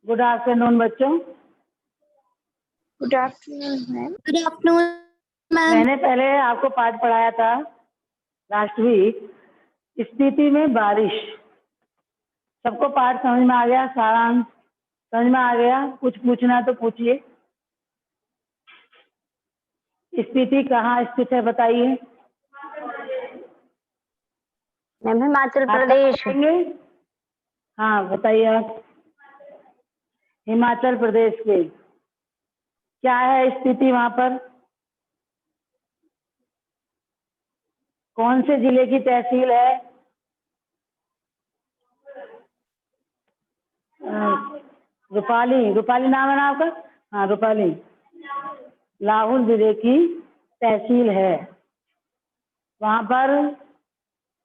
Good afternoon बच्चों। Good afternoon ma'am. Good afternoon ma'am. मैंने पहले आपको पाठ पढ़ाया था लास्ट वीक, स्थिति में बारिश। सबको पाठ समझ में आ गया? सारांश समझ में आ गया? कुछ पूछना तो पूछिए। स्थिति कहाँ स्थित है बताइए? मैम हिमाचल आप प्रदेश। बताएंगे? हाँ बताइए आप। हिमाचल प्रदेश के क्या है स्थिति वहां पर? कौन से जिले की तहसील है? रूपाली। रूपाली नाम है ना आपका? हाँ रूपाली। लाहौल जिले की तहसील है। वहां पर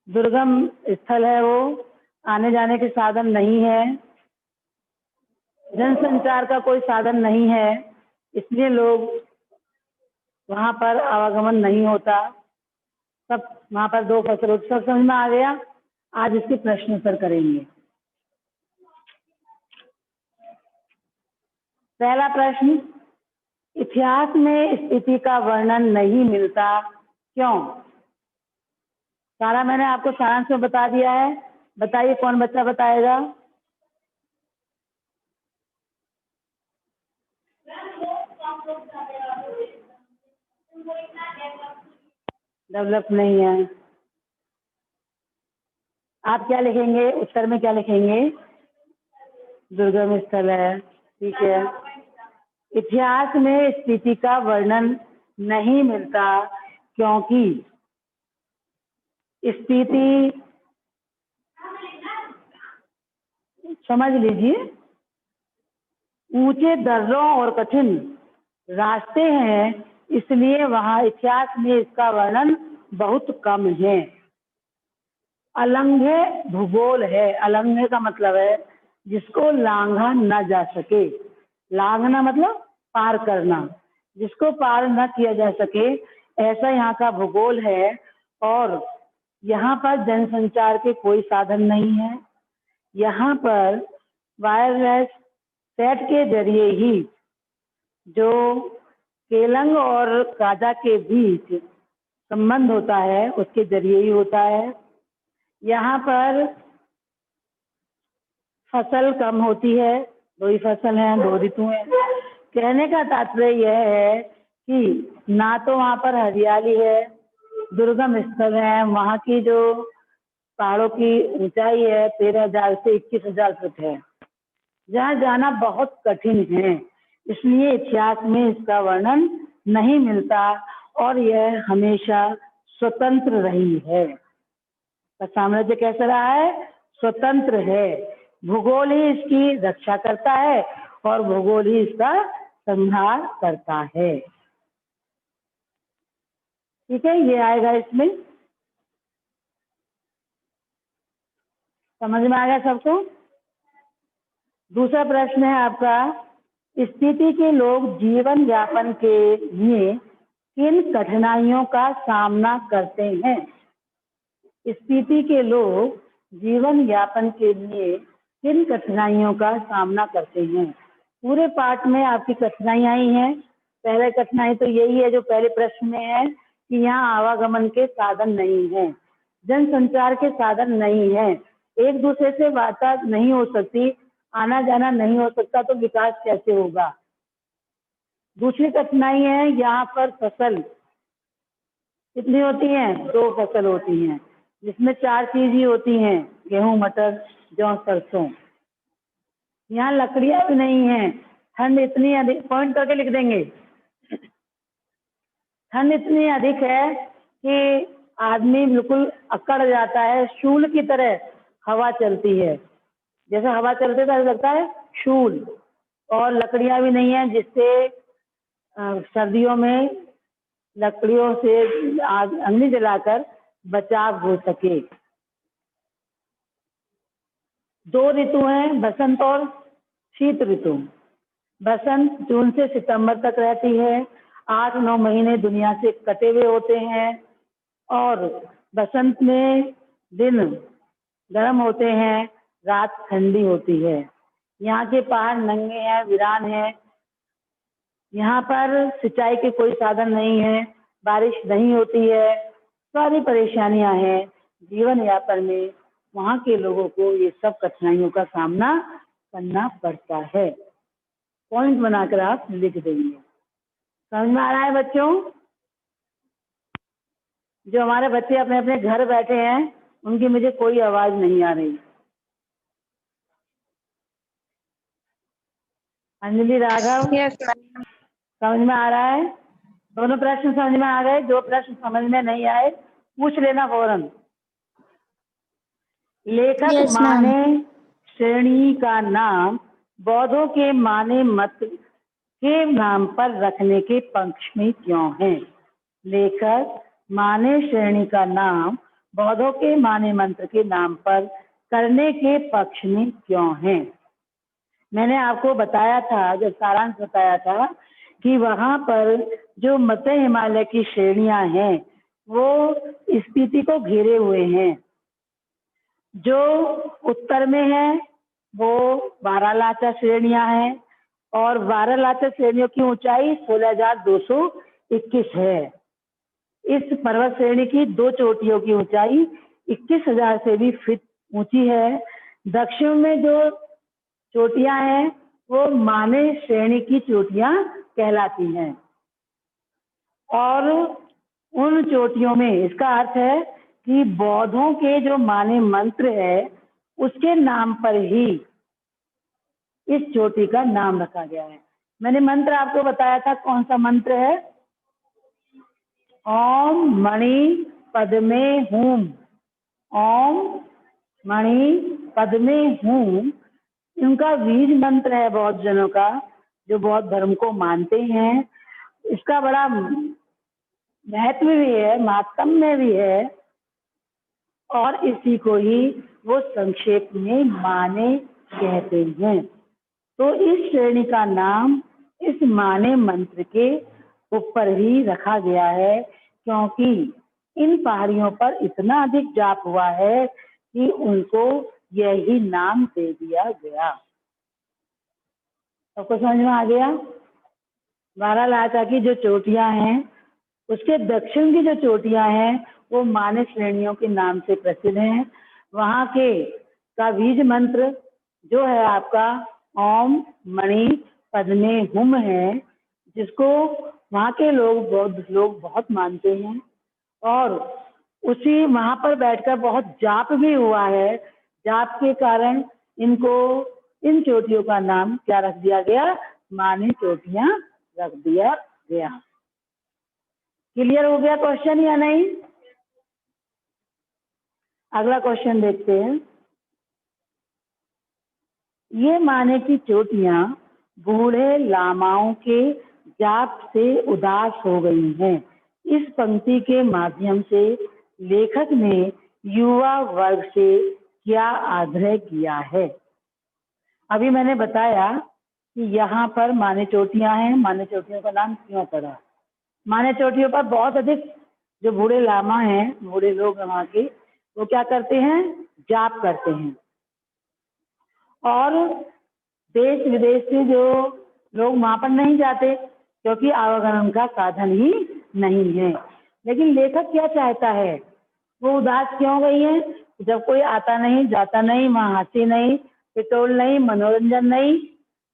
दुर्गम स्थल है, वो आने जाने के साधन नहीं है, जनसंचार का कोई साधन नहीं है, इसलिए लोग वहां पर आवागमन नहीं होता। सब वहां पर 2 फसल सब समझ में आ गया। आज इसके प्रश्न उत्तर करेंगे। पहला प्रश्न, इतिहास में स्थिति का वर्णन नहीं मिलता, क्यों? सारा मैंने आपको सारांश में बता दिया है। बताइए कौन बच्चा बताएगा? डेवलप नहीं है। आप क्या लिखेंगे उत्तर में? क्या लिखेंगे? दुर्गम स्थल है। ठीक है। इतिहास में स्थिति का वर्णन नहीं मिलता क्योंकि स्थिति, समझ लीजिए, ऊंचे दर्रों और कठिन रास्ते हैं, इसलिए वहां इतिहास में इसका वर्णन बहुत कम है। अलंघ्य भूगोल है। अलंघ्य का मतलब है जिसको लांघा न जा सके। लांघना मतलब पार करना, जिसको पार न किया जा सके, ऐसा यहाँ का भूगोल है। और यहाँ पर जनसंचार के कोई साधन नहीं है। यहाँ पर वायरलेस सेट के जरिए ही, जो केलंग और काजा के बीच संबंध होता है, उसके जरिए ही होता है। यहाँ पर फसल कम होती है, 2 ही फसल हैं, 2 ऋतु हैं। कहने का तात्पर्य यह है कि ना तो वहाँ पर हरियाली है, दुर्गम स्थल है, वहाँ की जो पहाड़ों की ऊंचाई है 13,000 से 21,000 फुट है, जहाँ जाना बहुत कठिन है, इसलिए इतिहास में इसका वर्णन नहीं मिलता और यह हमेशा स्वतंत्र रही है। तो साम्राज्य कैसा रहा है? स्वतंत्र है। भूगोल ही इसकी रक्षा करता है और भूगोल ही इसका संहार करता है। ठीक है, ये आएगा इसमें। समझ में आ गया सबको? दूसरा प्रश्न है आपका, स्थिति के लोग जीवन यापन के लिए किन कठिनाइयों का सामना करते हैं? स्थिति के लोग जीवन यापन के लिए किन कठिनाइयों का सामना करते हैं? पूरे पाठ में आपकी कठिनाइयां ही हैं। पहले कठिनाई तो यही है जो पहले प्रश्न में है कि यहाँ आवागमन के साधन नहीं है, जनसंचार के साधन नहीं है, एक दूसरे से वार्ता नहीं हो सकती, आना जाना नहीं हो सकता, तो विकास कैसे होगा? दूसरी कठिनाई है यहाँ पर फसल कितनी होती है? 2 फसल होती हैं, जिसमें 4 चीज ही होती हैं, गेहूं, मटर, जौ, सरसों। यहाँ लकड़ियां भी नहीं है। ठंड इतनी अधिक, पॉइंट करके लिख देंगे, ठंड इतनी अधिक है कि आदमी बिल्कुल अकड़ जाता है। शूल की तरह हवा चलती है, जैसे हवा चलते तो लगता है शूल। और लकड़ियां भी नहीं है जिससे सर्दियों में लकड़ियों से अग्नि जलाकर बचाव हो सके। 2 ऋतु हैं, बसंत और शीत ऋतु। बसंत जून से सितंबर तक रहती है, 8-9 महीने दुनिया से कटे हुए होते हैं और बसंत में दिन गर्म होते हैं, रात ठंडी होती है। यहाँ के पहाड़ नंगे हैं, वीरान हैं। यहाँ पर सिंचाई के कोई साधन नहीं है, बारिश नहीं होती है, सारी परेशानियां हैं जीवन यापन में। वहाँ के लोगों को ये सब कठिनाइयों का सामना करना पड़ता है। पॉइंट बनाकर आप लिख देंगे। समझ में आ रहा है बच्चों? जो हमारे बच्चे अपने अपने घर बैठे हैं उनकी मुझे कोई आवाज नहीं आ रही। Anjali, Raghav, Yes, ma'am. समझ में आ रहा है? दोनों प्रश्न समझ में आ गए? जो प्रश्न समझ में नहीं आए पूछ लेना फौरन। लेखक Yes, ma'am. माने श्रेणी का नाम बौद्धों के माने मत के नाम पर रखने के पक्ष में क्यों है? लेखक माने श्रेणी का नाम बौद्धों के माने मंत्र के नाम पर करने के पक्ष में क्यों है? मैंने आपको बताया था, जब सारांश बताया था, कि वहां पर जो मध्य हिमालय की श्रेणियां हैं वो स्पीति को घेरे हुए हैं। जो उत्तर में है वो 12 लाचा श्रेणियां हैं और 12 लाचा श्रेणियों की ऊंचाई 16,221 है। इस पर्वत श्रेणी की 2 चोटियों की ऊंचाई 21,000 से भी फीट ऊंची है। दक्षिण में जो चोटियां हैं वो माने श्रेणी की चोटियां कहलाती हैं और उन चोटियों में इसका अर्थ है कि बौद्धों के जो माने मंत्र है उसके नाम पर ही इस चोटी का नाम रखा गया है। मैंने मंत्र आपको बताया था, कौन सा मंत्र है? ओम मणि पद्मे हूम। ओम मणि पद्मे हूम इनका बीज मंत्र है बौद्ध जनों का, जो बौद्ध धर्म को मानते हैं। इसका बड़ा महत्व भी है, महात्म्य भी है और इसी को ही वो संक्षेप में माने कहते हैं। तो इस श्रेणी का नाम इस माने मंत्र के ऊपर ही रखा गया है, क्योंकि इन पहाड़ियों पर इतना अधिक जाप हुआ है कि उनको यही नाम दे दिया गया। सबको समझ में आ गया? 12 लाचा की जो चोटियां हैं उसके दक्षिण की जो चोटियां हैं वो माने श्रेणियों के नाम से प्रसिद्ध हैं। वहां के का बीज मंत्र जो है आपका ओम मणि पद्मे हुम है, जिसको वहां के लोग, बौद्ध लोग बहुत मानते हैं और उसी वहां पर बैठकर बहुत जाप भी हुआ है। जाप के कारण इनको इन चोटियों का नाम क्या रख दिया गया? माने चोटियां रख दिया गया। क्लियर हो गया क्वेश्चन या नहीं? अगला क्वेश्चन देखते हैं। ये माने की चोटियां बूढ़े लामाओं के जाप से उदास हो गई हैं। इस पंक्ति के माध्यम से लेखक ने युवा वर्ग से क्या आग्रह किया है? अभी मैंने बताया कि यहाँ पर माने चोटियां हैं, माने चोटियों का नाम क्यों पड़ा? माने चोटियों पर बहुत अधिक जो बूढ़े लामा हैं, बूढ़े लोग वहाँ के, वो क्या करते हैं? जाप करते हैं और देश विदेश से जो लोग वहां पर नहीं जाते क्योंकि आवागमन का साधन ही नहीं है। लेकिन लेखक क्या चाहता है? वो उदास क्यों गई है? जब कोई आता नहीं, जाता नहीं, वहाँ हंसी नहीं, पेट्रोल नहीं, मनोरंजन नहीं,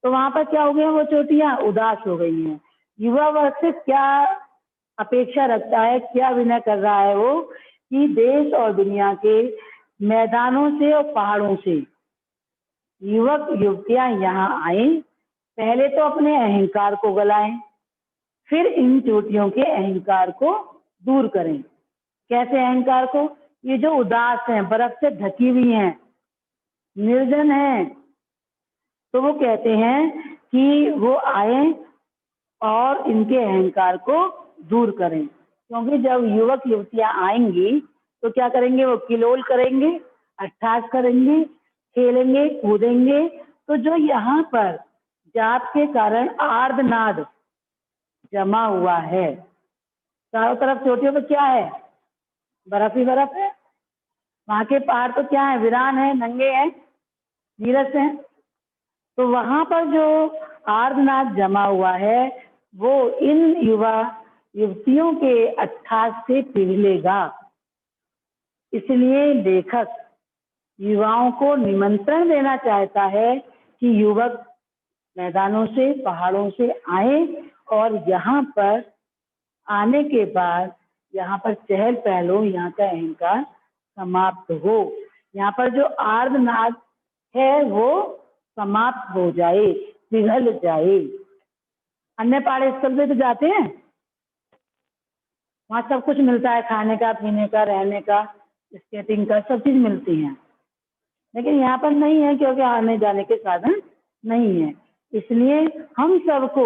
तो वहां पर क्या हो गया? वो चोटियां उदास हो गई हैं। युवा वर्ग से क्या अपेक्षा रखता है, क्या विनय कर रहा है वो, कि देश और दुनिया के मैदानों से और पहाड़ों से युवक युवतियां यहाँ आए, पहले तो अपने अहंकार को गलाएं, फिर इन चोटियों के अहंकार को दूर करें। कैसे अहंकार को? ये जो उदास हैं, बर्फ से ढकी हुई हैं, निर्जन हैं, तो वो कहते हैं कि वो आए और इनके अहंकार को दूर करें। क्योंकि जब युवक युवतियां आएंगी तो क्या करेंगे? वो किलोल करेंगे, अट्ठास करेंगे, खेलेंगे, कूदेंगे। तो जो यहाँ पर जाप के कारण आर्दनाद जमा हुआ है, चारों तरफ चोटियों पर क्या है? बर्फ ही बर्फ है। वहां के पहाड़ तो क्या है? वीरान है, नंगे हैं, नीरस हैं। तो वहां पर जो आर्द्रनाद जमा हुआ है वो इन युवा युवतियों के अट्ठास से पिघलेगा। इसलिए लेखक युवाओं को निमंत्रण देना चाहता है कि युवक मैदानों से, पहाड़ों से आए और यहाँ पर आने के बाद यहाँ पर चहल पहल हो, यहाँ का अहंकार समाप्त हो, यहाँ पर जो आर्द्रनाद है वो समाप्त हो जाए, पिघल जाए। अन्य पहाड़ी स्थल पे तो जाते हैं, वहाँ सब कुछ मिलता है, खाने का, पीने का, रहने का, स्केटिंग का, सब चीज मिलती है। लेकिन यहाँ पर नहीं है क्योंकि आने जाने के साधन नहीं है। इसलिए हम सबको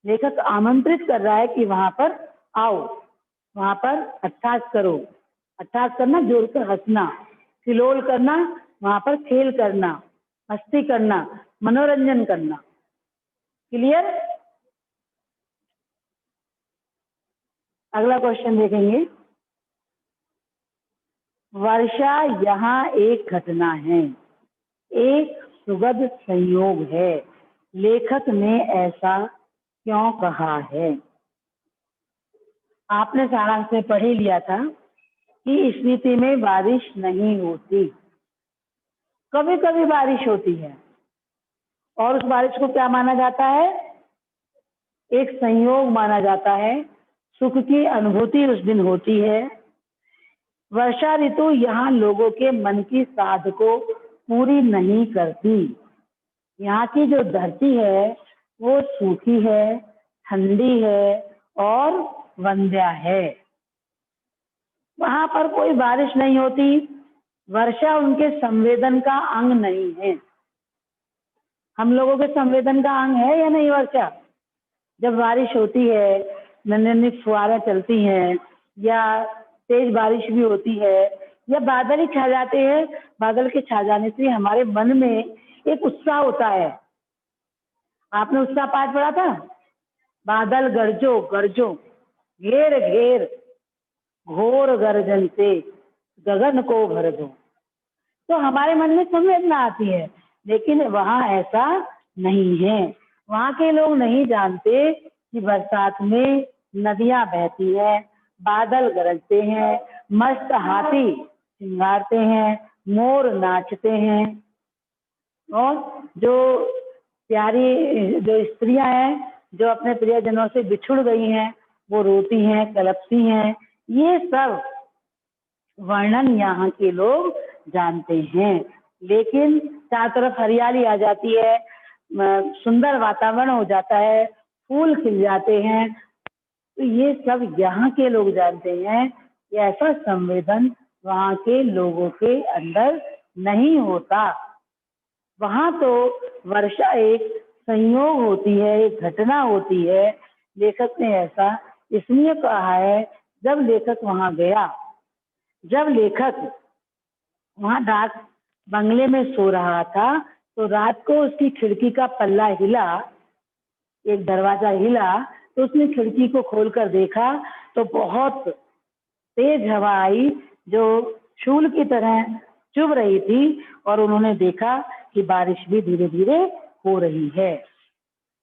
लेखक आमंत्रित कर रहा है कि वहां पर आओ, वहां पर अट्ठास करो। अट्ठास करना जोड़कर हंसना, खिलोल करना, वहां पर खेल करना, मस्ती करना, मनोरंजन करना। क्लियर? अगला क्वेश्चन देखेंगे। वर्षा यहाँ एक घटना है, एक सुखद संयोग है, लेखक ने ऐसा क्यों कहा है? आपने सारांश में पढ़ ही लिया था कि इस ऋतु में बारिश नहीं होती, कभी कभी बारिश होती है और उस बारिश को क्या माना जाता है? एक संयोग माना जाता है, सुख की अनुभूति उस दिन होती है। वर्षा ऋतु यहाँ लोगों के मन की साध को पूरी नहीं करती। यहाँ की जो धरती है वो सूखी है, ठंडी है और वंध्या है, वहां पर कोई बारिश नहीं होती। वर्षा उनके संवेदन का अंग नहीं है। हम लोगों के संवेदन का अंग है या नहीं वर्षा? जब बारिश होती है, नन्ही फुहारें चलती हैं या तेज बारिश भी होती है या बादल ही छा जाते हैं, बादल के छा जाने से हमारे मन में एक उत्साह होता है। आपने उत्साह पाठ पढ़ा था? बादल गरजो गरजो, घेर घेर, घोर गर्जन से गगन को भर दो। तो हमारे मन में संवेदना आती है, लेकिन वहाँ ऐसा नहीं है। वहाँ के लोग नहीं जानते कि बरसात में नदियां बहती हैं, बादल गरजते हैं, मस्त हाथी सिंगारते हैं, मोर नाचते हैं और जो प्यारी जो स्त्रियां हैं जो अपने प्रियजनों से बिछुड़ गई हैं वो रोती हैं, कलपती हैं। ये सब वर्णन यहाँ के लोग जानते हैं। लेकिन चारों तरफ हरियाली आ जाती है, सुंदर वातावरण हो जाता है, फूल खिल जाते हैं, तो ये सब यहाँ के लोग जानते हैं। ये ऐसा संवेदन वहाँ के लोगों के अंदर नहीं होता। वहाँ तो वर्षा एक संयोग होती है, एक घटना होती है। लेखक ने ऐसा इसलिए कहा है, जब लेखक वहाँ गया, जब लेखक वहाँ डाक बंगले में सो रहा था, तो रात को उसकी खिड़की का पल्ला हिला, एक दरवाजा हिला, तो उसने खिड़की को खोलकर देखा तो बहुत तेज हवा आई जो शूल की तरह चुभ रही थी और उन्होंने देखा कि बारिश भी धीरे धीरे हो रही है।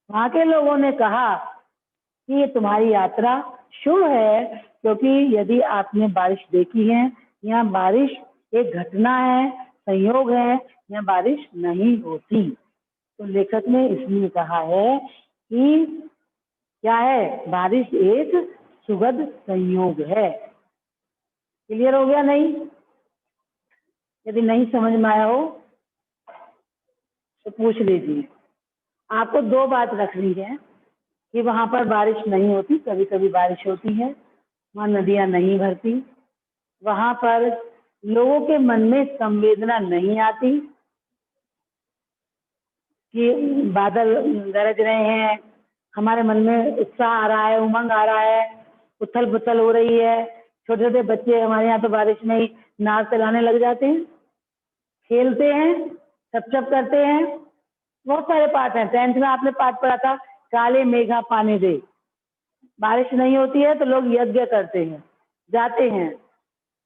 वहाँ के लोगों ने कहा कि ये तुम्हारी यात्रा शुभ है, क्योंकि यदि आपने बारिश देखी है, यहाँ बारिश एक घटना है, संयोग है, यहाँ बारिश नहीं होती। तो लेखक ने इसलिए कहा है कि क्या है, बारिश एक सुखद संयोग है। क्लियर हो गया? नहीं? यदि नहीं समझ में आया हो तो पूछ लीजिए। आपको दो बात रखनी है कि वहां पर बारिश नहीं होती, कभी कभी बारिश होती है, वहां नदियां नहीं भरती, वहां पर लोगों के मन में संवेदना नहीं आती कि बादल गरज रहे हैं, हमारे मन में उत्साह आ रहा है, उमंग आ रहा है, उथल पुथल हो रही है। छोटे छोटे बच्चे हमारे यहाँ तो बारिश में ही नाव चलाने लग जाते हैं, खेलते हैं, छप करते हैं। बहुत सारे पाठ हैं। 10th में आपने पाठ पढ़ा था, काले मेघा पानी दे। बारिश नहीं होती है तो लोग यज्ञ करते हैं, जाते हैं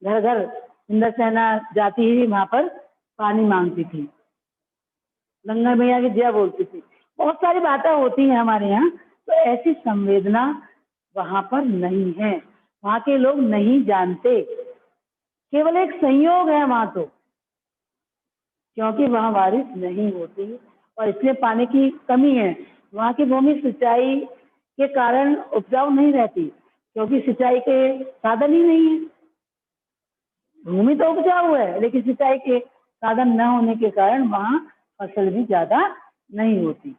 घर घर। इंद्र सेना जाती ही वहां पर पानी मांगती थी। गंगा मैया की जय बोलती थी। बहुत सारी बातें होती हैं हमारे यहाँ, तो ऐसी संवेदना वहां पर नहीं है, वहां के लोग नहीं जानते, केवल एक संयोग है वहां तो, क्योंकि वहां बारिश नहीं होती और इसलिए पानी की कमी है। वहां की भूमि सिंचाई के कारण उपजाऊ नहीं रहती, क्योंकि सिंचाई के साधन ही नहीं है। भूमि तो उपजाऊ है, लेकिन सिंचाई के साधन न होने के कारण वहां फसल भी ज्यादा नहीं होती।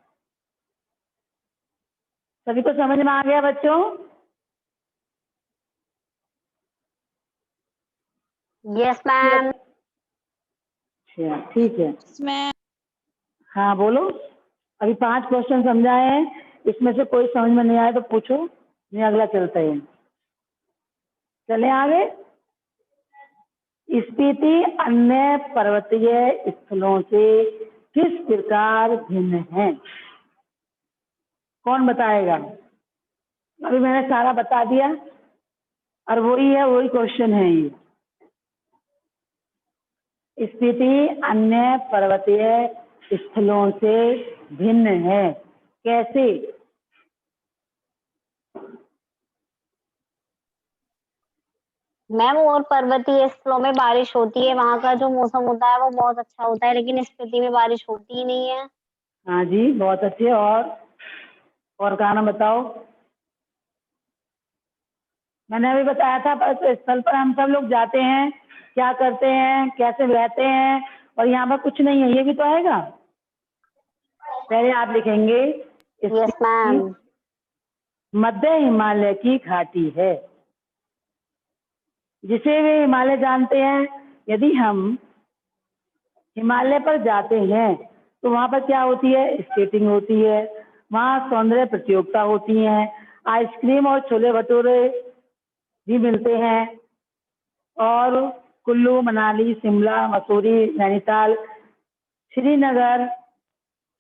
सभी को समझ में आ गया बच्चों? Yes ma'am. अच्छा, ठीक है। मैं हाँ बोलो। अभी 5 क्वेश्चन समझाए हैं, इसमें से कोई समझ में नहीं आया तो पूछो, नहीं अगला चलता है। चले आगे। स्पीति अन्य पर्वतीय स्थलों से किस प्रकार भिन्न है? कौन बताएगा? अभी मैंने सारा बता दिया और वही क्वेश्चन है ये। स्पीति अन्य पर्वतीय स्थलों से भिन्न है, कैसे? मैम और पर्वतीय स्थलों में बारिश होती है, वहां का जो मौसम होता है वो बहुत अच्छा होता है, लेकिन स्पीति में बारिश होती ही नहीं है। हाँ जी, बहुत अच्छे। और कारण बताओ। मैंने अभी बताया था, बस स्थल पर हम सब लोग जाते हैं, क्या करते हैं, कैसे रहते हैं, और यहाँ पर कुछ नहीं है, ये भी तो आएगा। पहले आप लिखेंगे यस मैम। मध्य हिमालय की घाटी है, जिसे वे हिमालय जानते हैं। यदि हम हिमालय पर जाते हैं तो वहां पर क्या होती है? स्केटिंग होती है, वहाँ सौंदर्य प्रतियोगिता होती है, आइसक्रीम और छोले भटूरे भी मिलते हैं, और कुल्लू, मनाली, शिमला, मसूरी, नैनीताल, श्रीनगर,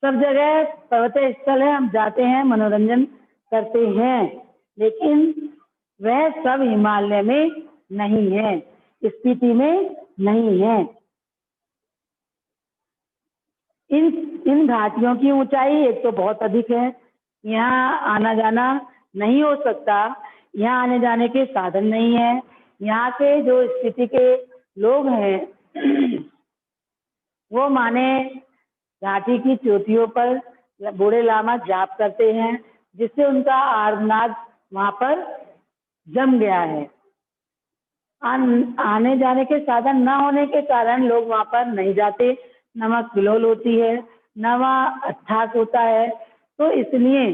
सब जगह पर्वतीय स्थल है, हम जाते हैं, मनोरंजन करते हैं, लेकिन वह सब हिमालय में नहीं है, स्पीति में नहीं है। इन घाटियों की ऊंचाई एक तो बहुत अधिक है, यहाँ आना जाना नहीं हो सकता, यहाँ आने जाने के साधन नहीं है। यहाँ के जो स्थिति के लोग हैं वो माने घाटी की चोटियों पर बूढ़े लामा जाप करते हैं, जिससे उनका आर्तनाद वहां पर जम गया है। आने जाने के साधन न होने के कारण लोग वहां पर नहीं जाते, नमक किलोल होती है, न वहाँ अट्ठास होता है, तो इसलिए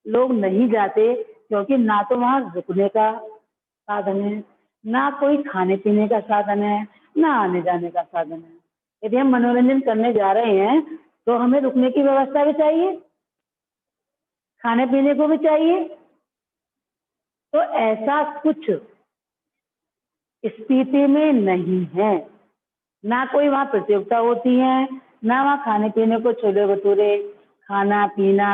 लोग नहीं जाते, क्योंकि ना तो वहाँ रुकने का साधन है, ना कोई खाने पीने का साधन है, ना आने जाने का साधन है। यदि हम मनोरंजन करने जा रहे हैं तो हमें रुकने की व्यवस्था भी चाहिए, खाने पीने को भी चाहिए। तो ऐसा कुछ स्थिति में नहीं है, ना कोई वहाँ प्रतियोगिता होती है, ना वहाँ खाने पीने को छोले भटूरे, खाना पीना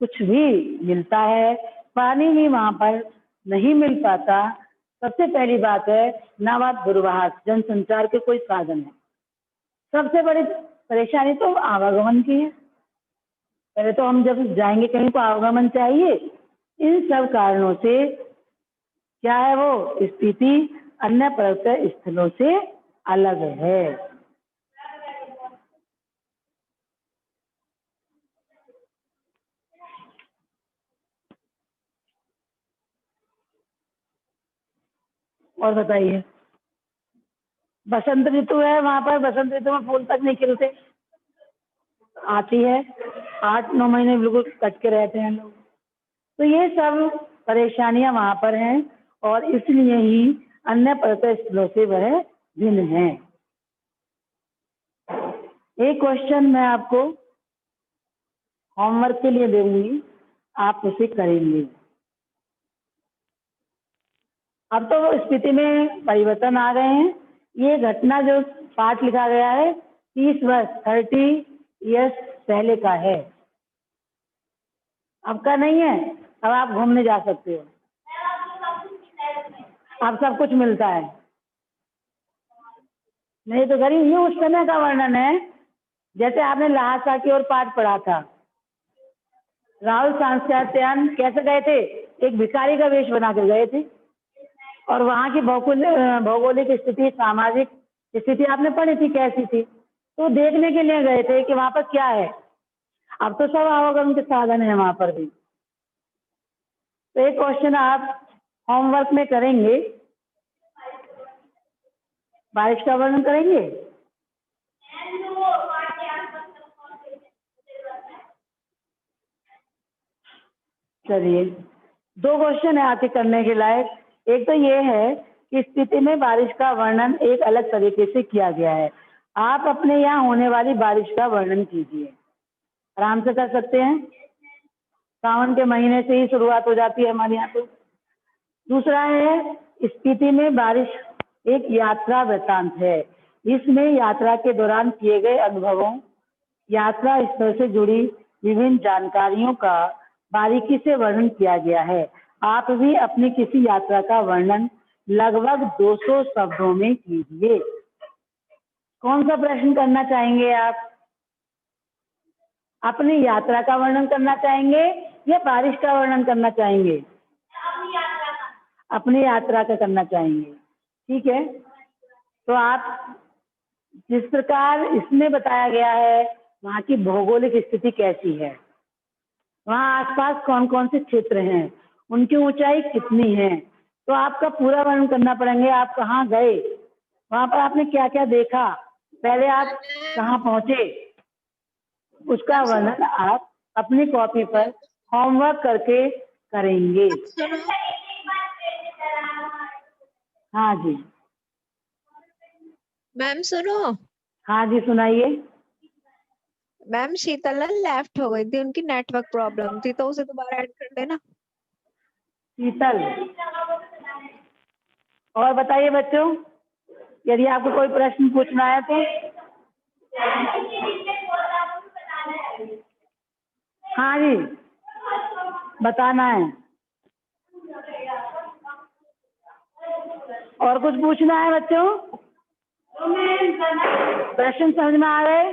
कुछ भी मिलता है, पानी भी वहाँ पर नहीं मिल पाता। सबसे पहली बात है, ना वहाँ दूरभाष जनसंचार के कोई साधन है। सबसे बड़ी परेशानी तो आवागमन की है। पहले तो हम जब जाएंगे कहीं तो आवागमन चाहिए। इन सब कारणों से क्या है, वो स्थिति अन्य पर्वतीय स्थलों से अलग है। और बताइए। बसंत ऋतु है वहां पर, बसंत ऋतु में फूल तक नहीं खिलते, आती है 8-9 महीने बिल्कुल कट के रहते हैं लोग। तो ये सब परेशानियां वहां पर हैं, और इसलिए ही अन्य पर्वतीय स्थलों से वह भिन्न है। एक क्वेश्चन मैं आपको होमवर्क के लिए दूंगी, आप उसे करेंगे। अब तो स्थिति में परिवर्तन आ गए हैं। ये घटना जो पाठ लिखा गया है 30 वर्ष 30 ईयर्स पहले का है, अब का नहीं है। अब आप घूमने जा सकते हो, अब सब कुछ मिलता है। नहीं तो गरीब, ये उस समय का वर्णन है जैसे आपने लहासा की ओर पाठ पढ़ा था, राहुल सांस्कृत्यायन कैसे गए थे? एक भिखारी का वेश बना कर गए थे, और वहां की भौगोलिक स्थिति, सामाजिक स्थिति आपने पढ़ी थी कैसी थी, तो देखने के लिए गए थे कि वहां पर क्या है। अब तो सब आवागमन के साधन है वहां पर भी। तो एक क्वेश्चन आप होमवर्क में करेंगे, बारिश का वर्णन करेंगे। चलिए, 2 क्वेश्चन है आपके करने के लायक। एक तो ये है कि स्थिति में बारिश का वर्णन एक अलग तरीके से किया गया है। आप अपने यहाँ होने वाली बारिश का वर्णन कीजिए, आराम से कर सकते हैं। सावन के महीने से ही शुरुआत हो जाती है हमारे यहाँ तो। दूसरा है, स्थिति में बारिश एक यात्रा वृत्तांत है। इसमें यात्रा के दौरान किए गए अनुभवों, यात्रा स्थल से जुड़ी विभिन्न जानकारियों का बारीकी से वर्णन किया गया है। आप भी अपनी किसी यात्रा का वर्णन लगभग 200 शब्दों में कीजिए। कौन सा प्रश्न करना चाहेंगे आप? अपनी यात्रा का वर्णन करना चाहेंगे या बारिश का वर्णन करना चाहेंगे? अपनी यात्रा का करना चाहेंगे। ठीक है, तो आप जिस प्रकार इसमें बताया गया है वहाँ की भौगोलिक स्थिति कैसी है, वहाँ आसपास कौन कौन से क्षेत्र हैं, उनकी ऊंचाई कितनी है, तो आपका पूरा वर्णन करना पड़ेंगे। आप कहाँ गए, वहाँ पर आपने क्या क्या देखा, पहले आप कहाँ पहुंचे, उसका वर्णन आप अपनी कॉपी पर होमवर्क करके करेंगे। हाँ जी। मैम सुनो। हाँ जी, सुनाइए। मैम शीतल लेफ्ट हो गई थी, उनकी नेटवर्क प्रॉब्लम थी, तो उसे दोबारा ऐड कर लेना। शीतल, और बताइए बच्चों, यदि आपको कोई प्रश्न पूछना है तो। हाँ जी, बताना है। और कुछ पूछना है बच्चों? प्रश्न समझ में आ गए?